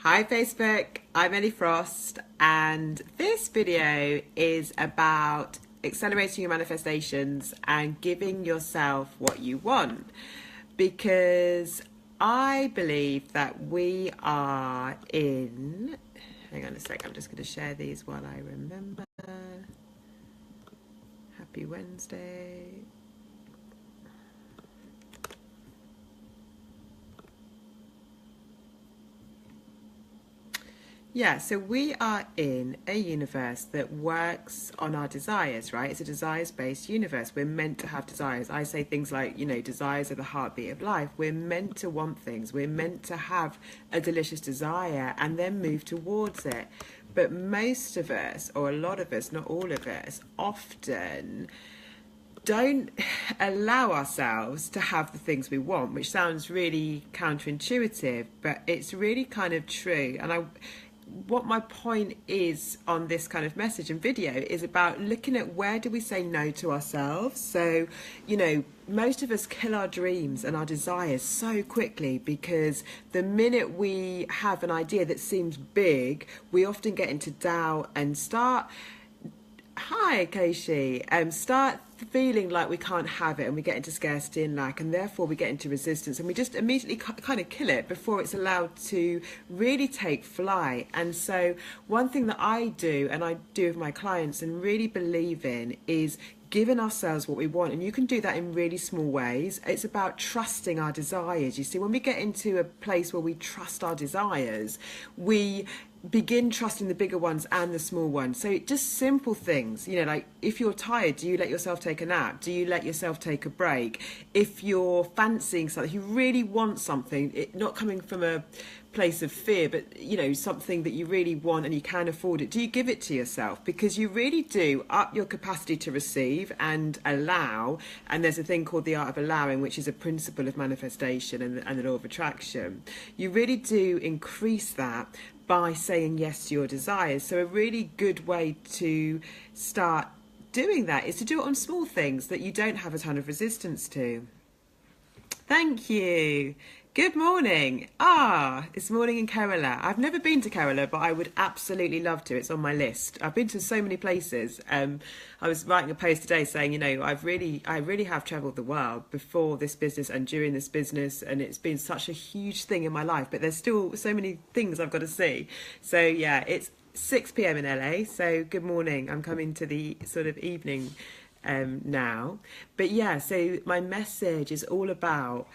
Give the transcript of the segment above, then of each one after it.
Hi Facebook, I'm Ellie Frost, and this video is about accelerating your manifestations and giving yourself what you want, because I believe that we are in, hang on a sec, I'm just going to share these while I remember. Happy Wednesday. Yeah, so we are in a universe that works on our desires, right? It's a desires-based universe. We're meant to have desires. I say things like, desires are the heartbeat of life. We're meant to want things. We're meant to have a delicious desire and then move towards it. But most of us, or a lot of us, not all of us, often don't allow ourselves to have the things we want, which sounds really counterintuitive, but it's really kind of true. And what my point is on this kind of message and video is about looking at where do we say no to ourselves. So, most of us kill our dreams and our desires so quickly because the minute we have an idea that seems big, we often get into doubt and start start feeling like we can't have it, and we get into scarcity and lack, and therefore we get into resistance, and we just immediately kind of kill it before it's allowed to really take flight. And so one thing that I do, and I do with my clients and really believe in, is giving ourselves what we want. And you can do that in really small ways. It's about trusting our desires. You see, when we get into a place where we trust our desires, we begin trusting the bigger ones and the small ones. So just simple things, like if you're tired, do you let yourself take a nap? Do you let yourself take a break? If you're fancying something, you really want something, not coming from a place of fear, but something that you really want and you can afford it, do you give it to yourself? Because you really do up your capacity to receive and allow. And there's a thing called the art of allowing, which is a principle of manifestation and the law of attraction. You really do increase that by saying yes to your desires. So a really good way to start doing that is to do it on small things that you don't have a ton of resistance to. Thank you. Good morning. It's morning in Kerala. I've never been to Kerala, but I would absolutely love to. It's on my list. I've been to so many places. I was writing a post today saying, I really have travelled the world before this business and during this business, and it's been such a huge thing in my life, but there's still so many things I've got to see. So yeah, it's 6 p.m. in LA, so good morning. I'm coming to the sort of evening now. But yeah, so my message is all about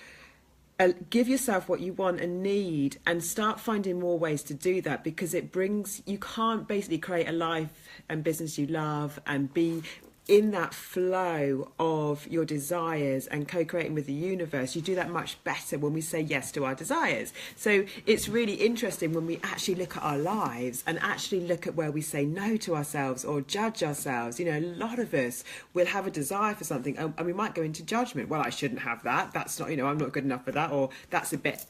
give yourself what you want and need, and start finding more ways to do that, because you can't basically create a life and business you love and be in that flow of your desires and co-creating with the universe. You do that much better when we say yes to our desires. So it's really interesting when we actually look at our lives and actually look at where we say no to ourselves or judge ourselves. A lot of us will have a desire for something and we might go into judgment. Well, I shouldn't have that. That's not, I'm not good enough for that, or that's a bit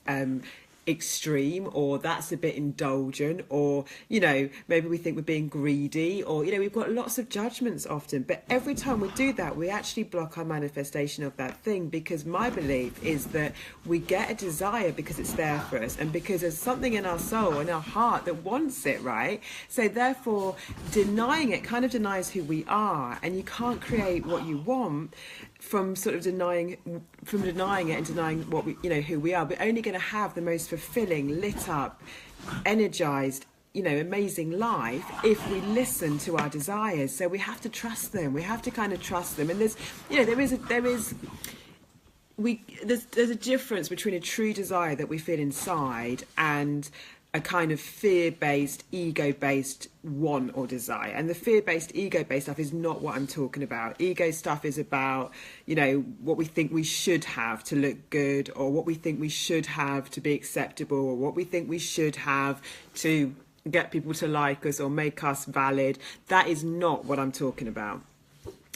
extreme, or that's a bit indulgent, or maybe we think we're being greedy, or we've got lots of judgments often. But every time we do that, we actually block our manifestation of that thing, because my belief is that we get a desire because it's there for us, and because there's something in our soul and our heart that wants it, right? So therefore denying it kind of denies who we are, and you can't create what you want from denying it and denying what who we are. We're only going to have the most fulfilling, lit up, energized, amazing life if we listen to our desires. So we have to trust them. We have to kind of trust them. And there's a difference between a true desire that we feel inside and a kind of fear-based, ego-based want or desire. And the fear-based, ego-based stuff is not what I'm talking about. Ego stuff is about, what we think we should have to look good, or what we think we should have to be acceptable, or what we think we should have to get people to like us or make us valid. That is not what I'm talking about.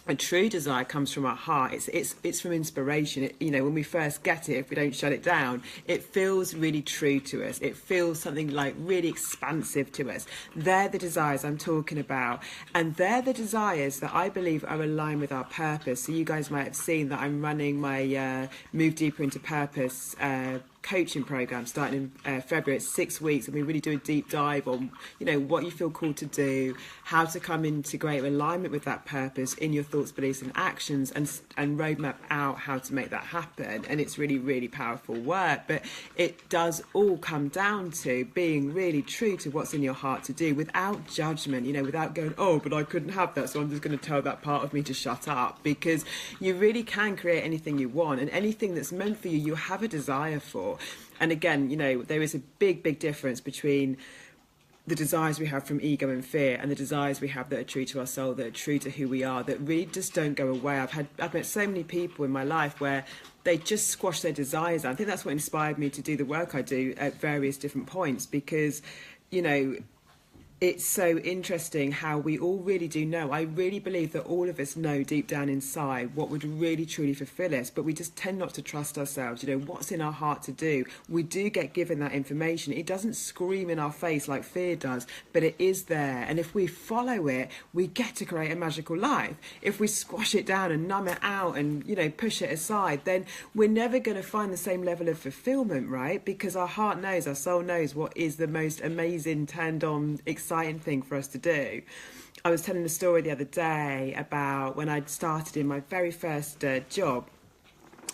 A true desire comes from our heart. It's from inspiration. When we first get it, if we don't shut it down, it feels really true to us. It feels something like really expansive to us. They're the desires I'm talking about. And they're the desires that I believe are aligned with our purpose. So you guys might have seen that I'm running my Move Deeper into Purpose coaching program starting in February. It's 6 weeks, and we really do a deep dive on, you know, what you feel called to do, how to come into greater alignment with that purpose in your thoughts, beliefs, and actions, and roadmap out how to make that happen. And it's really, really powerful work. But it does all come down to being really true to what's in your heart to do, without judgment, you know, without going, oh, but I couldn't have that, so I'm just going to tell that part of me to shut up. Because you really can create anything you want, and anything that's meant for you, you have a desire for. And again, you know, there is a big, big difference between the desires we have from ego and fear and the desires we have that are true to our soul, that are true to who we are, that really just don't go away. I've met so many people in my life where they just squash their desires. I think that's what inspired me to do the work I do at various different points, because, you know, it's so interesting how we all really do know. I really believe that all of us know deep down inside what would really truly fulfill us, but we just tend not to trust ourselves. You know, what's in our heart to do. We do get given that information. It doesn't scream in our face like fear does, but it is there. And if we follow it, we get to create a magical life. If we squash it down and numb it out and, you know, push it aside, then we're never going to find the same level of fulfillment, right? Because our heart knows, our soul knows what is the most amazing, turned on, exciting thing for us to do. I was telling a story the other day about when I'd started in my very first job,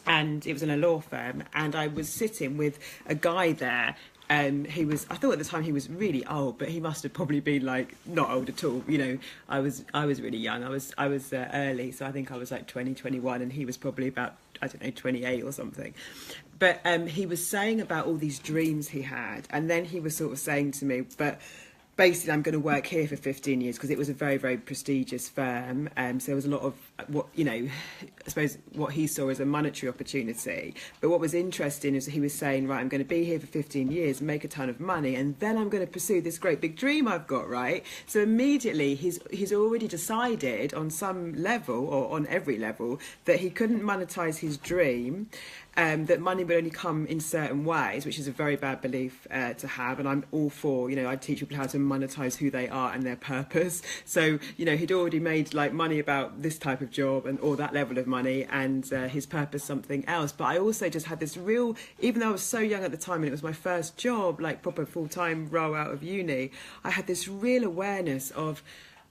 and it was in a law firm, and I was sitting with a guy there who was, I thought at the time he was really old, but he must have probably been like not old at all. You know, I was really young. I was early, so I think I was like 20, 21, and he was probably about, I don't know, 28 or something. But he was saying about all these dreams he had, and then he was sort of saying to me, but basically I'm going to work here for 15 years, because it was a very, very prestigious firm. So there was a lot of what, you know, I suppose what he saw as a monetary opportunity. But what was interesting is he was saying, right, I'm going to be here for 15 years, make a ton of money, and then I'm going to pursue this great big dream I've got, right? So immediately he's already decided on some level, or on every level, that he couldn't monetize his dream. That money would only come in certain ways, which is a very bad belief to have. And I'm all for, you know, I teach people how to monetize who they are and their purpose. So, you know, he'd already made like money about this type of job and or that level of money, and his purpose something else. But I also just had this real, even though I was so young at the time and it was my first job, like proper full-time role out of uni, I had this real awareness of,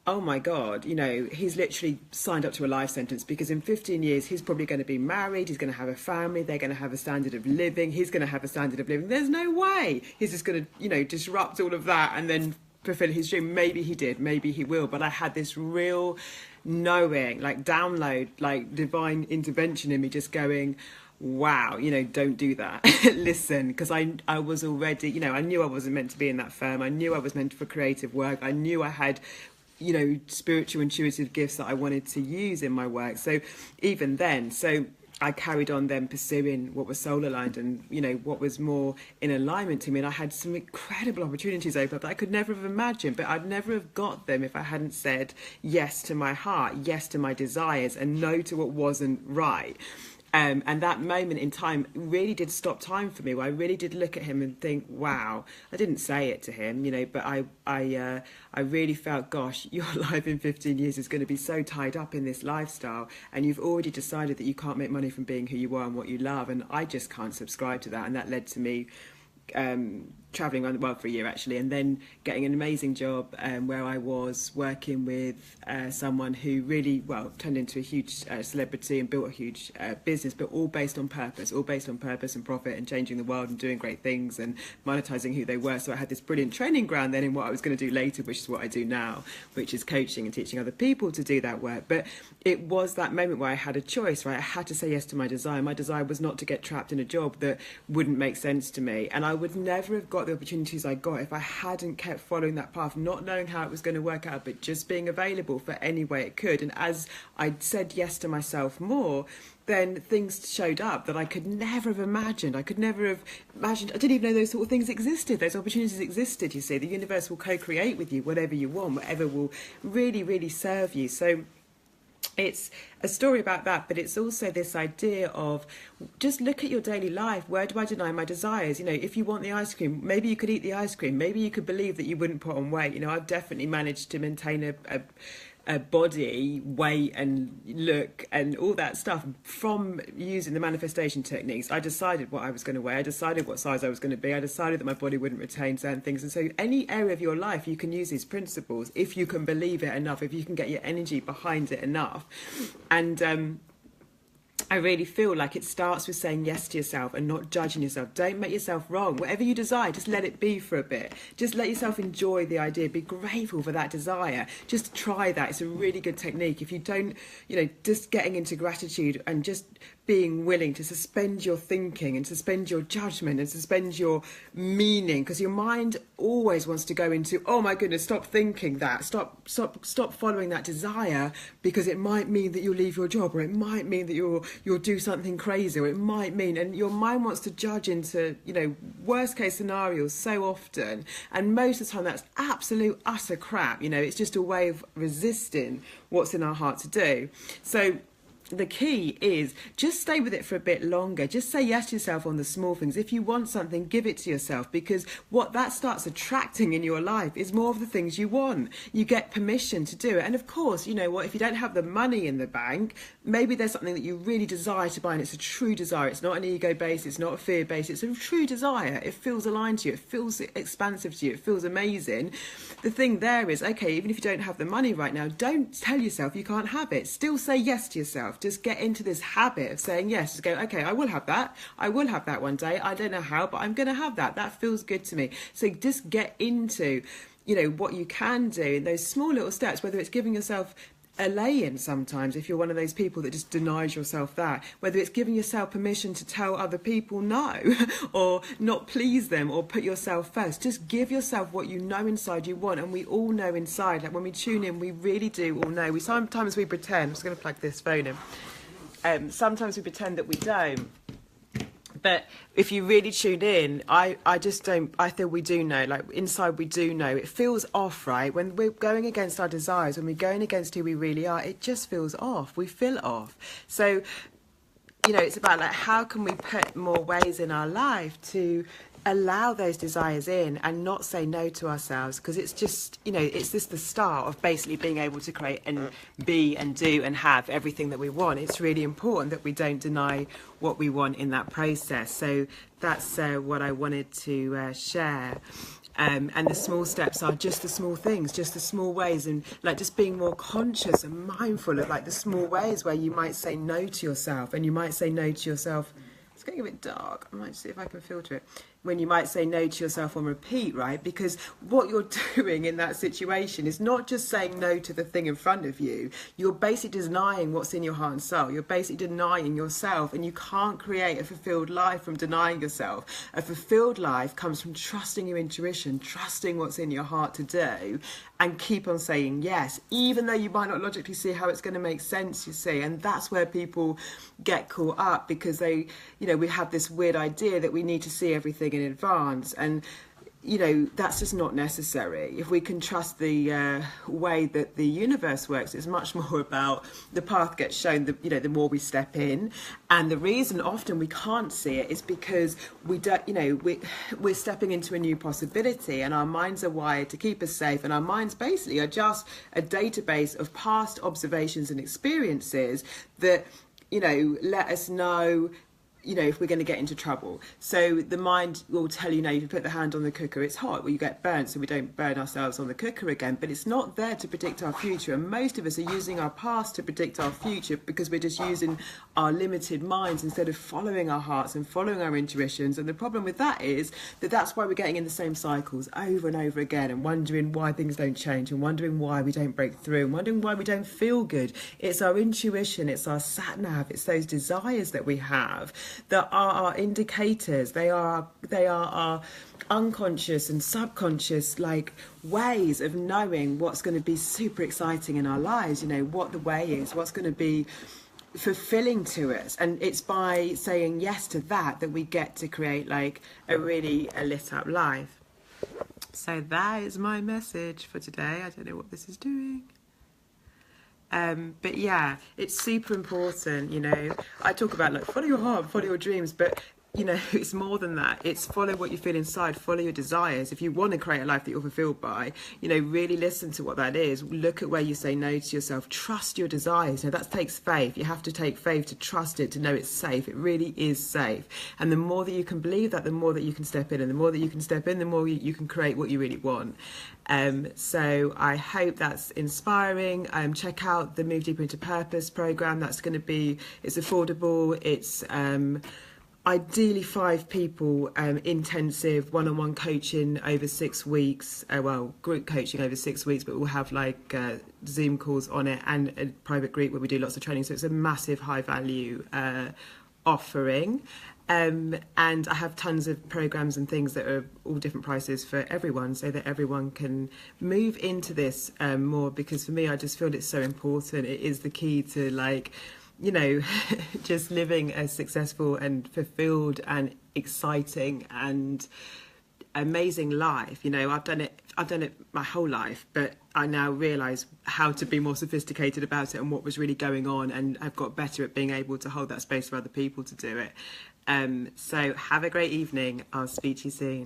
oh my God, you know, he's literally signed up to a life sentence, because in 15 years, he's probably going to be married, he's going to have a family, they're going to have a standard of living, he's going to have a standard of living. There's no way he's just going to, you know, disrupt all of that and then fulfill his dream. Maybe he did, maybe he will. But I had this real knowing, like download, like divine intervention in me, just going, wow, you know, don't do that. Listen, because I was already, you know, I knew I wasn't meant to be in that firm. I knew I was meant for creative work. I knew I had, you know, spiritual intuitive gifts that I wanted to use in my work. So even then, so I carried on then pursuing what was soul aligned and, you know, what was more in alignment to me. And I had some incredible opportunities open up that I could never have imagined, but I'd never have got them if I hadn't said yes to my heart, yes to my desires, and no to what wasn't right. And that moment in time really did stop time for me, where I really did look at him and think, wow. I didn't say it to him, you know, but I really felt, gosh, your life in 15 years is going to be so tied up in this lifestyle, and you've already decided that you can't make money from being who you are and what you love. And I just can't subscribe to that. And that led to me travelling around the world for a year, actually, and then getting an amazing job where I was working with someone who really, well, turned into a huge celebrity and built a huge business, but all based on purpose and profit and changing the world and doing great things and monetizing who they were. So I had this brilliant training ground then in what I was going to do later, which is what I do now, which is coaching and teaching other people to do that work. But it was that moment where I had a choice, right? I had to say yes to my desire. My desire was not to get trapped in a job that wouldn't make sense to me, and I would never have got the opportunities I got if I hadn't kept following that path, not knowing how it was going to work out, but just being available for any way it could. And as I said yes to myself more, then things showed up that I could never have imagined. I didn't even know those sort of things existed. Those opportunities existed, you see. The universe will co-create with you whatever you want, whatever will really, really serve you. So it's a story about that, but it's also this idea of just look at your daily life. Where do I deny my desires? You know, if you want the ice cream, maybe you could eat the ice cream. Maybe you could believe that you wouldn't put on weight. You know, I've definitely managed to maintain body, weight and look and all that stuff from using the manifestation techniques. I decided what I was going to weigh, I decided what size I was going to be, I decided that my body wouldn't retain certain things. And so any area of your life, you can use these principles if you can believe it enough, if you can get your energy behind it enough. And I really feel like it starts with saying yes to yourself and not judging yourself. Don't make yourself wrong. Whatever you desire, just let it be for a bit. Just let yourself enjoy the idea. Be grateful for that desire. Just try that. It's a really good technique. If you don't, just getting into gratitude and just being willing to suspend your thinking and suspend your judgment and suspend your meaning, because your mind always wants to go into, oh my goodness, stop thinking that, stop following that desire, because it might mean that you'll leave your job, or it might mean that you'll do something crazy, or it might mean, and your mind wants to judge into worst case scenarios so often, and most of the time that's absolute utter crap. It's just a way of resisting what's in our heart to do. So the key is just stay with it for a bit longer. Just say yes to yourself on the small things. If you want something, give it to yourself, because what that starts attracting in your life is more of the things you want. You get permission to do it. And of course, if you don't have the money in the bank, maybe there's something that you really desire to buy and it's a true desire. It's not an ego base, it's not a fear base, it's a true desire. It feels aligned to you, it feels expansive to you, it feels amazing. The thing there is, okay, even if you don't have the money right now, don't tell yourself you can't have it. Still say yes to yourself. Just get into this habit of saying yes. Just go, okay, I will have that. I will have that one day. I don't know how, but I'm going to have that. That feels good to me. So just get into, what you can do in those small little steps, whether it's giving yourself a lay-in sometimes, if you're one of those people that just denies yourself that, whether it's giving yourself permission to tell other people no or not please them or put yourself first. Just give yourself what you know inside you want. And we all know inside, like when we tune in, we really do all know. Sometimes we pretend. I'm just going to plug this phone in. Sometimes we pretend that we don't. But if you really tune in, I feel we do know, like inside we do know. It feels off, right? When we're going against our desires, when we're going against who we really are, it just feels off. We feel off. So, it's about like, how can we put more ways in our life to allow those desires in and not say no to ourselves, because it's just, it's just the start of basically being able to create and be and do and have everything that we want. It's really important that we don't deny what we want in that process. So that's what I wanted to share. And the small steps are just the small things, just the small ways, and like just being more conscious and mindful of like the small ways where you might say no to yourself, and you might say no to yourself. It's getting a bit dark. I might see if I can filter it. When you might say no to yourself on repeat, right? Because what you're doing in that situation is not just saying no to the thing in front of you. You're basically denying what's in your heart and soul. You're basically denying yourself, and you can't create a fulfilled life from denying yourself. A fulfilled life comes from trusting your intuition, trusting what's in your heart to do, and keep on saying yes, even though you might not logically see how it's going to make sense, you see. And that's where people get caught up, because they, we have this weird idea that we need to see everything in advance, and that's just not necessary. If we can trust the way that the universe works, it's much more about the path gets shown, the more we step in. And the reason often we can't see it is because we don't, we're stepping into a new possibility, and our minds are wired to keep us safe, and our minds basically are just a database of past observations and experiences that let us know if we're going to get into trouble. So the mind will tell you, if you put the hand on the cooker, it's hot. Well, you get burnt, so we don't burn ourselves on the cooker again. But it's not there to predict our future. And most of us are using our past to predict our future, because we're just using our limited minds instead of following our hearts and following our intuitions. And the problem with that is that that's why we're getting in the same cycles over and over again, and wondering why things don't change, and wondering why we don't break through, and wondering why we don't feel good. It's our intuition, it's our sat-nav, it's those desires that we have that are our indicators. They are our unconscious and subconscious ways of knowing what's going to be super exciting in our lives, what the way is, what's going to be fulfilling to us. And it's by saying yes to that we get to create a really lit up life. So that is my message for today. I don't know what this is doing. But yeah, it's super important, I talk about follow your heart, follow your dreams, but you know, it's more than that. It's follow what you feel inside, follow your desires. If you want to create a life that you're fulfilled by, you know, really listen to what that is. Look at where you say no to yourself. Trust your desires. Now, that takes faith. You have to take faith to trust it, to know it's safe. It really is safe. And the more that you can believe that, the more that you can step in. And the more that you can step in, the more you can create what you really want. So I hope that's inspiring. Check out the Move Deeper into Purpose program. That's going to be, it's affordable. It's ideally 5 people, intensive one-on-one coaching over 6 weeks, well, group coaching over 6 weeks, but we'll have like Zoom calls on it and a private group where we do lots of training. So it's a massive high value offering. And I have tons of programs and things that are all different prices for everyone, so that everyone can move into this more, because for me, I just feel it's so important. It is the key to, like, you know, just living a successful and fulfilled and exciting and amazing life. You know, I've done it my whole life, but I now realise how to be more sophisticated about it and what was really going on, and I've got better at being able to hold that space for other people to do it. So have a great evening. I'll speak to you soon.